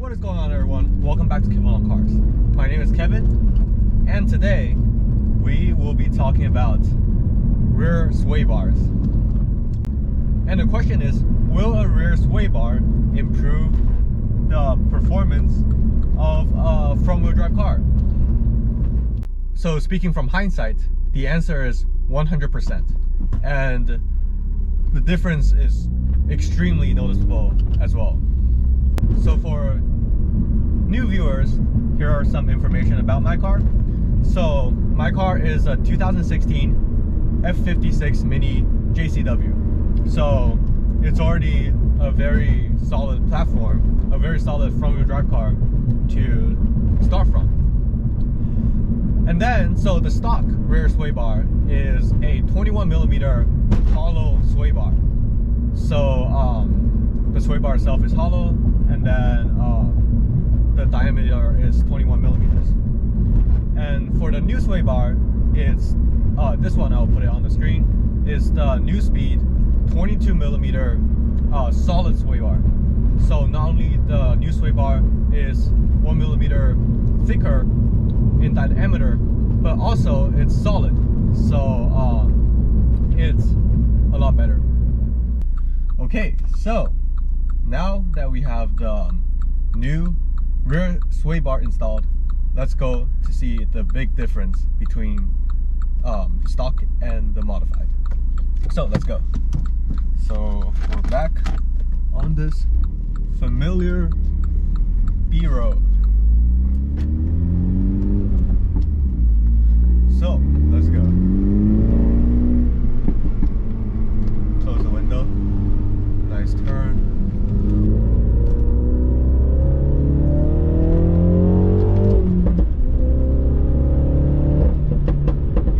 What is going on, everyone? Welcome back to Kevin on Cars. My name is Kevin, and today we will be talking about rear sway bars. And the question is, will a rear sway bar improve the performance of a front-wheel drive car? So speaking from hindsight, the answer is 100%. And the difference is extremely noticeable as well. So for new viewers, here are some information about my car. So my car is a 2016 F56 Mini JCW. So it's already a very solid platform, a very solid front-wheel drive car to start from. And then, so the stock rear sway bar is a 21mm hollow sway bar. So the sway bar itself is hollow, and then the diameter is 21mm. And for the new sway bar, it's this one, I'll put it on the screen, is the new speed 22mm solid sway bar. So not only the new sway bar is 1mm thicker in diameter, but also it's solid. So it's a lot better. Okay, so now that we have the new rear sway bar installed, let's go to see the big difference between the stock and the modified. So let's go. So we're back on this familiar B road. So let's go. Close the window. Nice turn.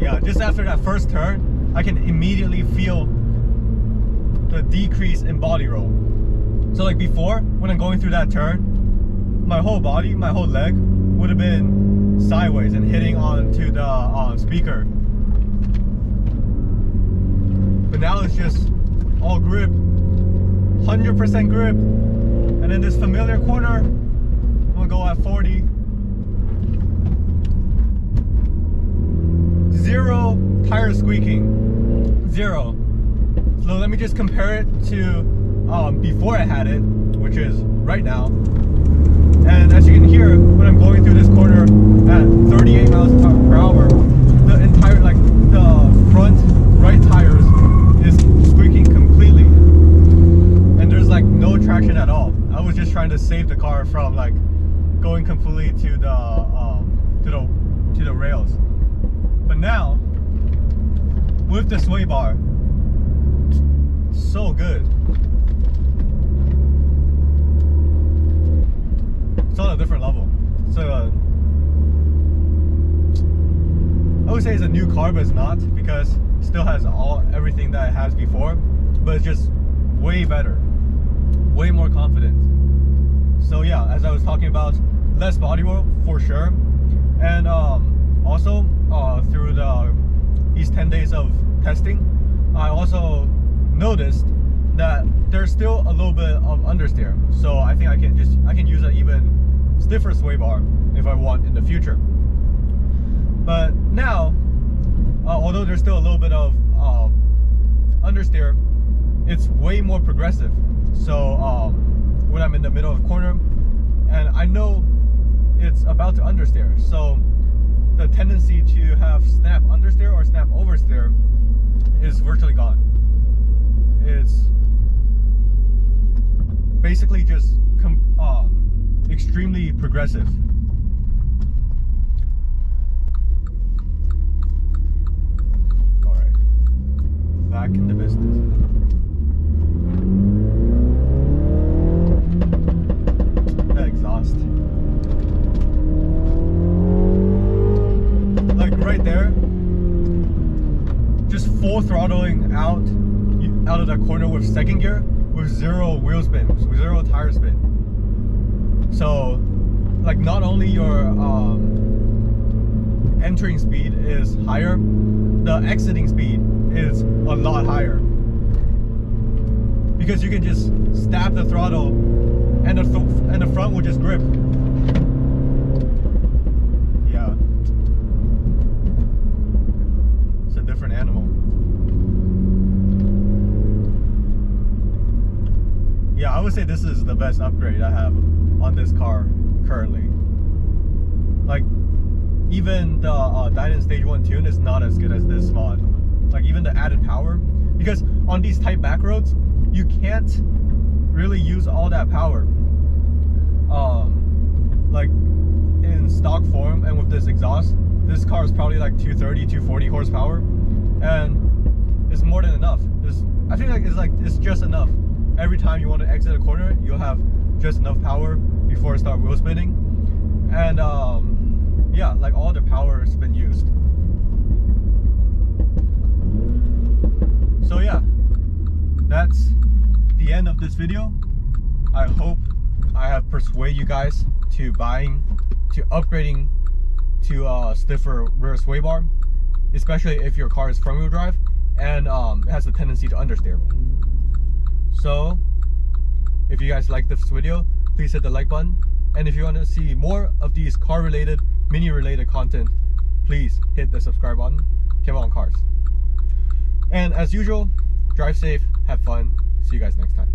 Yeah, just after that first turn, I can immediately feel the decrease in body roll. So like before, when I'm going through that turn, my whole body, my whole leg would have been sideways and hitting onto the speaker. But now it's just all grip, 100% grip. And in this familiar corner, I'm gonna go at 40. Zero tire squeaking, zero. So let me just compare it to before I had it, which is right now. And as you can hear, when I'm going through this corner at 38 miles per hour, the entire, like the front right tires is squeaking completely, and there's like no traction at all. I was just trying to save the car from like going completely to the rails. But now with the sway bar, so good. It's on a different level. So I would say it's a new car, but it's not, because it still has everything that it has before, but it's just way better, way more confident. So yeah, as I was talking about, less body roll for sure. And also through these 10 days of testing, I also noticed that there's still a little bit of understeer. So I think I can use an even stiffer sway bar if I want in the future. But now, although there's still a little bit of understeer, it's way more progressive. So when I'm in the middle of the corner and I know it's about to understeer, so the tendency to have snap understeer or snap oversteer is virtually gone. It's basically just extremely progressive. All right, back in the business. That exhaust, like right there, just full throttling out of that corner with second gear with zero wheel spin, with zero tire spin. So like not only your entering speed is higher, the exiting speed is a lot higher, because you can just stab the throttle and the front will just grip. Yeah, it's a different animal. Yeah, I would say this is the best upgrade I have on this car currently. Like, even the Dynan Stage 1 tune is not as good as this mod. Like, even the added power, because on these tight back roads you can't really use all that power. Like in stock form and with this exhaust, this car is probably like 230, 240 horsepower, and it's more than enough. I think it's just enough. Every time you want to exit a corner, you'll have just enough power before it starts wheel spinning, and yeah, like all the power has been used. So yeah, that's the end of this video. I hope I have persuaded you guys to upgrading to a stiffer rear sway bar, especially if your car is front wheel drive and it has a tendency to understeer. So if you guys like this video, please hit the like button, and if you want to see more of these car related, mini related content, please hit the subscribe button. Kevin on Cars. And as usual, drive safe, have fun, see you guys next time.